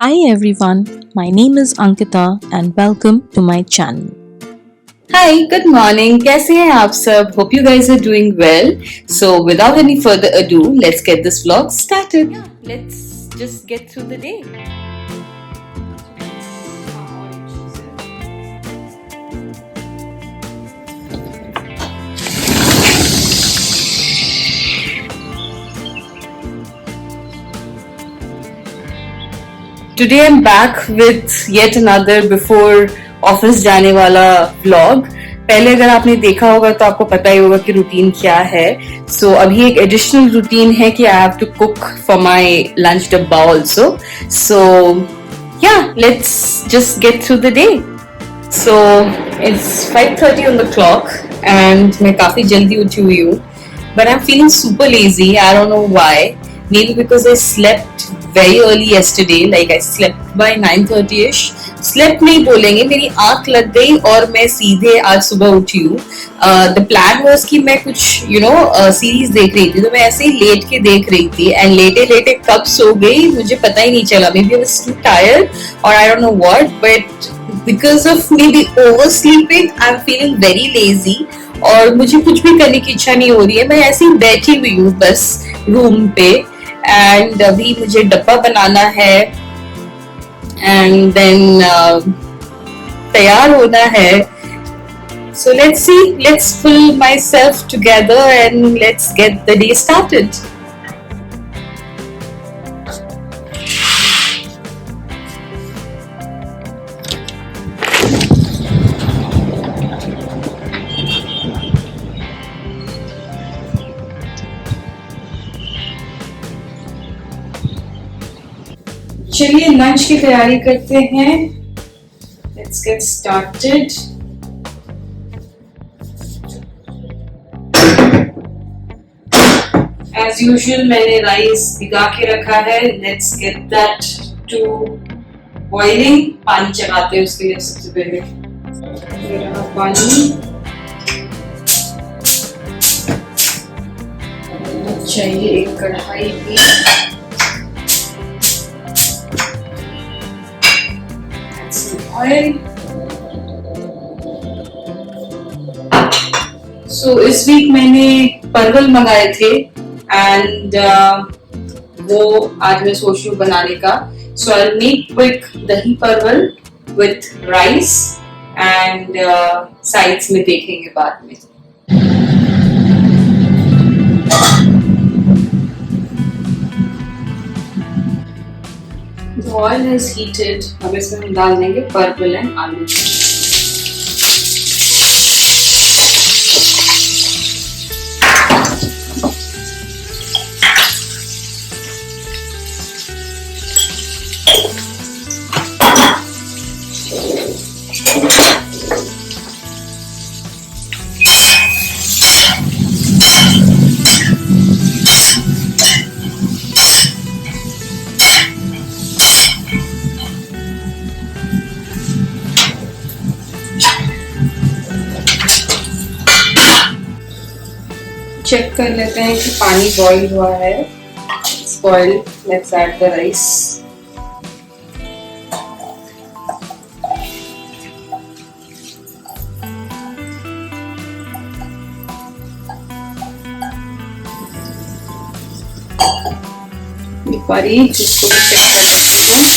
Hi everyone, my name is Ankita and welcome to my channel. Hi, good morning. कैसे हैं आप सब? Hope you guys are doing well. So, without any further ado, let's get this vlog started. Yeah, let's just get through the day. Today I'm back with yet another before office जाने वाला vlog. पहले अगर आपने देखा होगा तो आपको पता ही होगा कि रूटीन क्या है. सो अभी एक एडिशनल रूटीन है कि I have to cook for my lunch dabba also. So ya let's just get through the day. So it's 5:30 on the clock and मैं काफी जल्दी उठी हुई हूँ. But I'm feeling super lazy. I don't know why. Maybe because I slept very early yesterday. Like I slept by 9:30ish. Slept नहीं बोलेंगे, मेरी आंख लग गई और मैं सीधे आज सुबह उठी हूँ. The plan was कि मैं कुछ सीरीज देख रही थी, तो मैं ऐसे ही लेट के देख रही थी एंड लेटे लेटे कब सो गई मुझे पता ही नहीं चला. Maybe I was too tired or I don't know what, but because of maybe oversleeping, I'm feeling very lazy. और मुझे कुछ भी करने की इच्छा नहीं हो रही है. मैं ऐसे ही बैठी हुई हूँ बस रूम पे एंड अभी मुझे डब्बा बनाना है एंड देन तैयार होना है. So let's see, let's pull myself together and let's get the day started. चलिए लंच की तैयारी करते हैं. Let's get started. As usual मैंने राइस भिगा के रखा है. Let's get that to boiling. पानी चढ़ाते हैं उसके लिए सबसे पहले. ये रहा पानी. चाहिए एक कढ़ाई भी. So इस वीक मैंने परवल मंगाए थे एंड वो आज मैं सोच रही हूँ बनाने का. सो आई मेक क्विक दही परवल विथ राइस एंड साइड्स में देखेंगे बाद में. The oil is heated. अब इसमें हम डाल देंगे पर्पल एंड आलू. चेक कर लेते हैं कि पानी बॉईल हुआ है. Boil. Let's add the rice. एक बारी इसको चेक कर लेते हैं.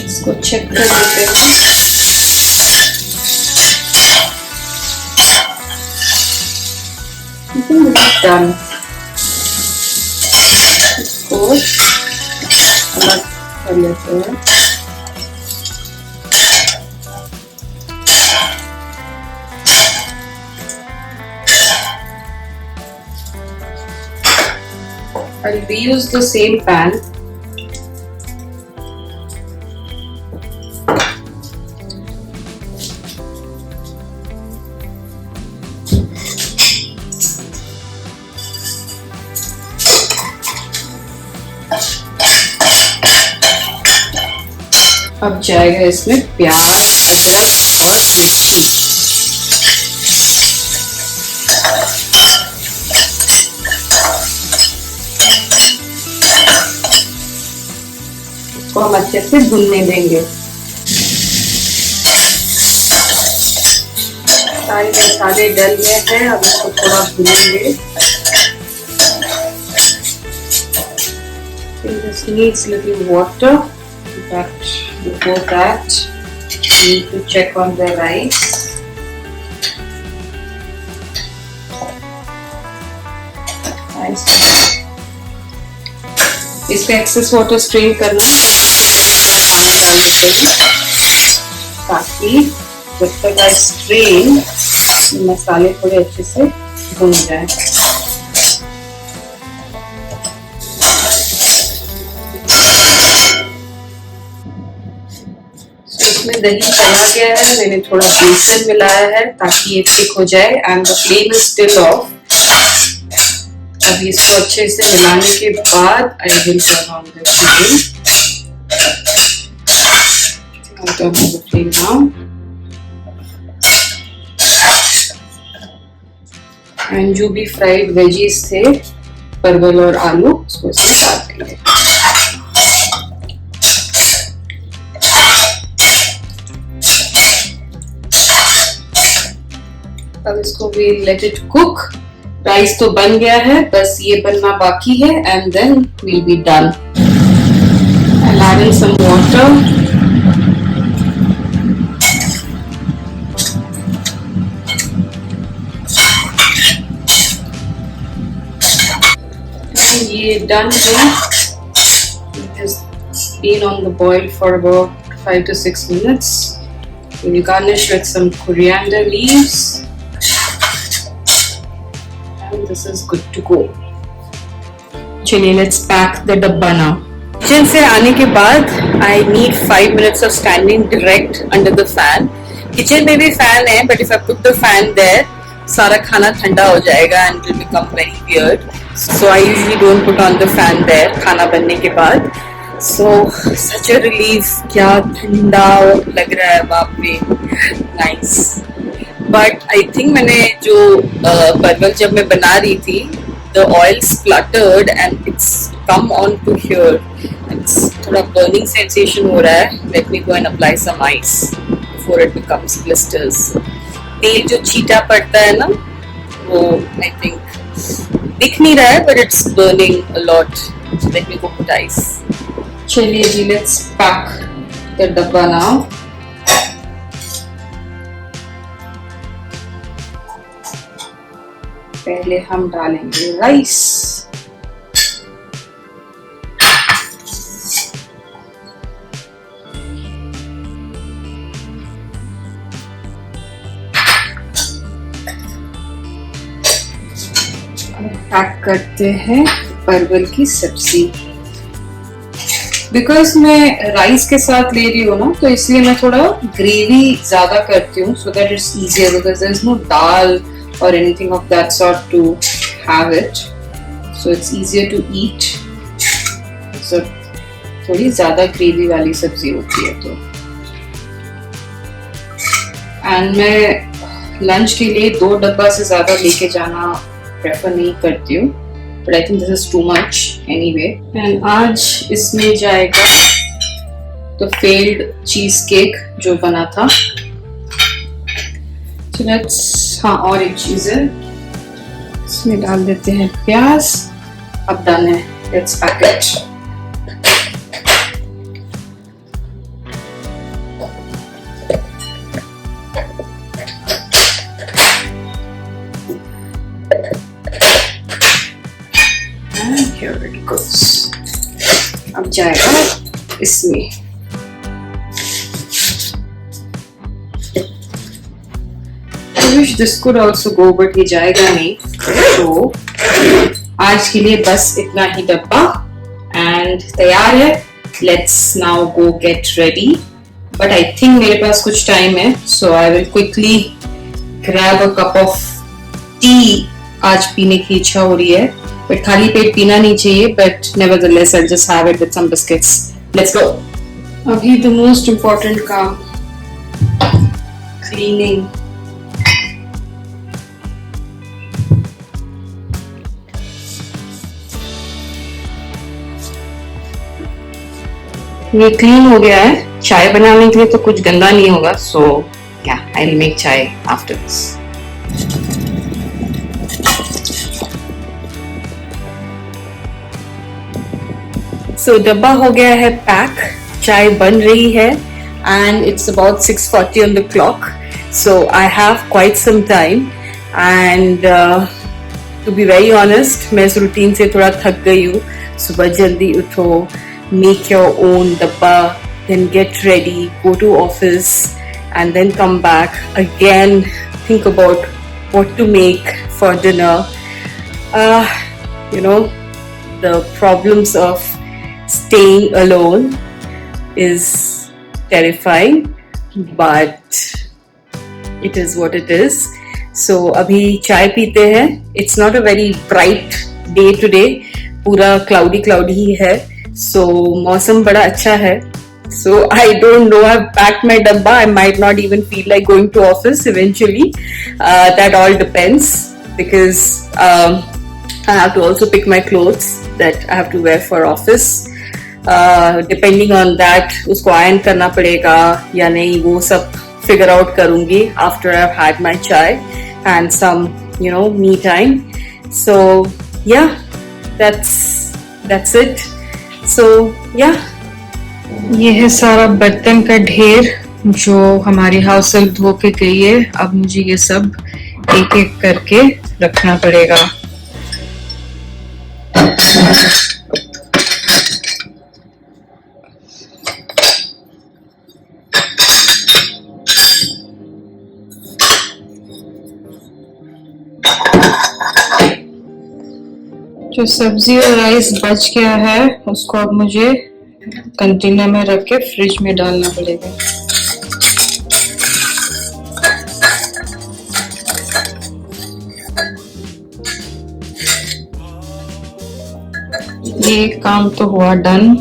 इसको चेक कर लेते हैं. डन. इसको अलग कर लेते हैं. I'll reuse the same pan. अब जाएगा इसमें प्याज और मिर्ची। इसको हम अच्छे से भुनने देंगे। सारे मसाले डल गए हैं, अब इसको थोड़ा भूनेंगे। This needs little water, but before that we need to check on the rice. इसका एक्सेस वाटर स्ट्रेन करना है, पानी डाल देते हैं ताकि जब तक आई स्ट्रेन मसाले थोड़े अच्छे से भुन जाए। इसमें दही चला गया है, मैंने थोड़ा बेसन मिलाया है ताकि ये थिक हो जाए and the flame is still of. अभी इसको अच्छे से मिलाने के बाद I will turn on the flame now and जो भी फ्राइड वेजीज थे परवल और आलू उसको इसमें डाल देंगे। अब इसको भी लेट इट कुक। राइस तो बन गया है, बस ये बनना बाकी है and then will be done. I'll add in some water. And ये done है। It has been on the boil for about 5 to 6 minutes. We'll garnish with some coriander leaves. And this is good to go. चलिए let's pack the डब्बा now. Kitchen से आने के बाद I need 5 minutes of standing direct under the fan. Kitchen में भी fan है, but if I put the fan there, सारा खाना ठंडा हो जाएगा and it will become very weird. So I usually don't put on the fan there खाना बनने के बाद. So such a relief, क्या ठंडा लग रहा है, बाप रे, nice. बट आई थिंक मैंने जो परवल जब मैं बना रही थी the oil spluttered and it's come on to here. It's थोड़ा burning sensation हो रहा है. Let me go and apply some ice before it becomes blisters. तेल जो छीटा पड़ता है ना वो I think दिख नहीं रहा है but it's burning a lot. So let me go put ice. चलिए जी, let's pack the डब्बा now. पहले हम डालेंगे राइस। पैक करते हैं परवल की सब्जी। बिकॉज मैं राइस के साथ ले रही हूँ ना, तो इसलिए मैं थोड़ा ग्रेवी ज्यादा करती हूँ so that it's easier, because there is no dal or anything of that sort to have it, so it's easier to eat. So थोड़ी ज़्यादा ग्रेवी वाली सब्जी होती है तो। एंड मैं लंच के लिए 2 डब्बा से ज़्यादा लेके जाना प्रेफर नहीं करती हूँ, but I think this is too much anyway. And आज इसमें जाएगा तो फेल्ड चीज केक जो बना था। So let's, हाँ और एक चीज है, इसमें डाल देते हैं प्याज। अब डन है, let's pack it. And here it goes. अब जाएगा इसमें। I wish this could also go, but ये जाएगा नहीं। तो आज के लिए बस इतना ही डब्बा एंड तैयार है। Let's now go get ready. But I think मेरे पास कुछ टाइम है, so I will quickly grab a cup of tea. आज पीने की इच्छा हो रही है, but खाली पेट पीना नहीं चाहिए, but nevertheless I'll just have it with some biscuits. Let's go. अभी the most important काम cleaning. ये क्लीन हो गया है. चाय बनाने के लिए तो कुछ गंदा नहीं होगा. So yeah, I'll make chai after this. So डब्बा हो गया है पैक. चाय बन रही है and it's about 6:40 on the clock. So I have quite some time and to be very honest, मैं इस रूटीन से थोड़ा थक गई हूँ. सुबह जल्दी उठो, make your own dabba, then get ready, go to office, and then come back again, think about what to make for dinner. You know, the problems of staying alone is terrifying, but it is what it is. So अभी चाय पीते हैं. It's not a very bright day today. पूरा cloudy ही है. So मौसम बड़ा अच्छा है. So I don't know. I've packed my dabba. I might not even feel like going to office eventually. That all depends because I have to also pick my clothes that I have to wear for office. Depending on that, उसको iron करना पड़ेगा या नहीं, वो सब figure out करूँगी after I've had my chai and some, you know, me time. So yeah, that's it. So yeah. ये है सारा बर्तन का ढेर जो हमारी हाउस हेल्प धो के गई है. अब मुझे ये सब एक एक करके रखना पड़ेगा. जो सब्जी और राइस बच गया है उसको अब मुझे कंटेनर में रख के फ्रिज में डालना पड़ेगा. ये काम तो हुआ डन.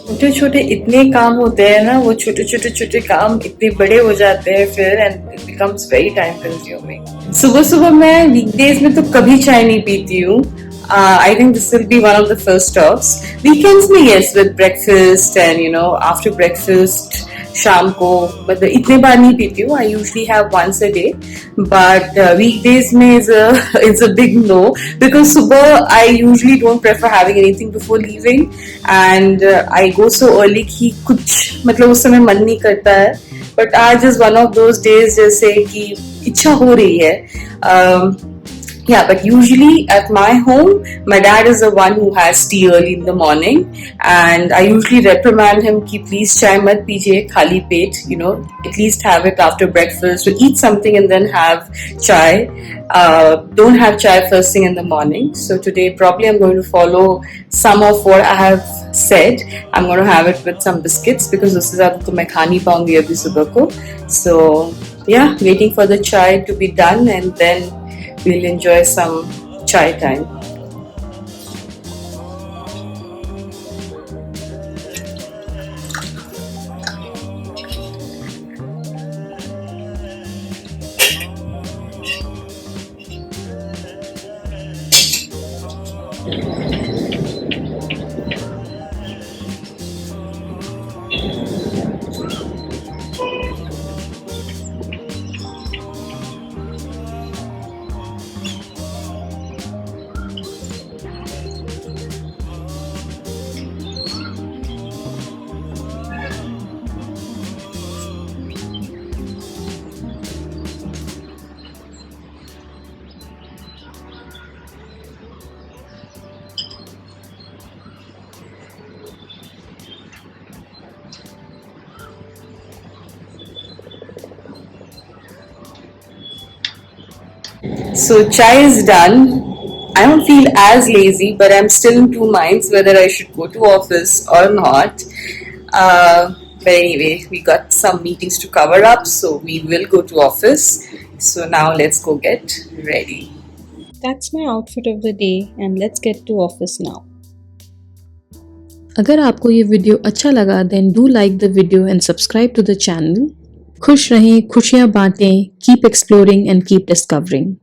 छोटे छोटे इतने काम होते हैं ना, वो छोटे छोटे काम इतने बड़े हो जाते हैं फिर and it becomes very time consuming. सुबह सुबह मैं वीकडेज में तो कभी चाय नहीं पीती हूँ. I think this will be one of the first stops. Weekends में yes, with breakfast and you know after breakfast शाम को, but इतने बार नहीं पीती हूँ. I usually have once a day, but weekdays में is a big no because सुबह I usually don't prefer having anything before leaving and I go so early कि कुछ मतलब उस समय मन नहीं करता है. But आज is one of those days जैसे कि इच्छा हो रही है. Yeah, but usually at my home, my dad is the one who has tea early in the morning, and I usually reprimand him कि please चाय मत पीजिए खाली पेट, you know, at least have it after breakfast, or eat something and then have chai. Don't have chai first thing in the morning. So today probably I'm going to follow some of what I have said. I'm going to have it with some biscuits because उससे ज़्यादा तो मैं खा नहीं पाऊंगी अभी सुबह को. So yeah, waiting for the chai to be done and then we'll enjoy some chai time. So chai is done. I don't feel as lazy, but I'm still in two minds whether I should go to office or not. But anyway, we got some meetings to cover up, so we will go to office. So now let's go get ready. That's my outfit of the day and let's get to office now. अगर आपको ये video अच्छा लगा then do like the video and subscribe to the channel. खुश रहें, खुशियां बांटें, keep exploring and keep discovering.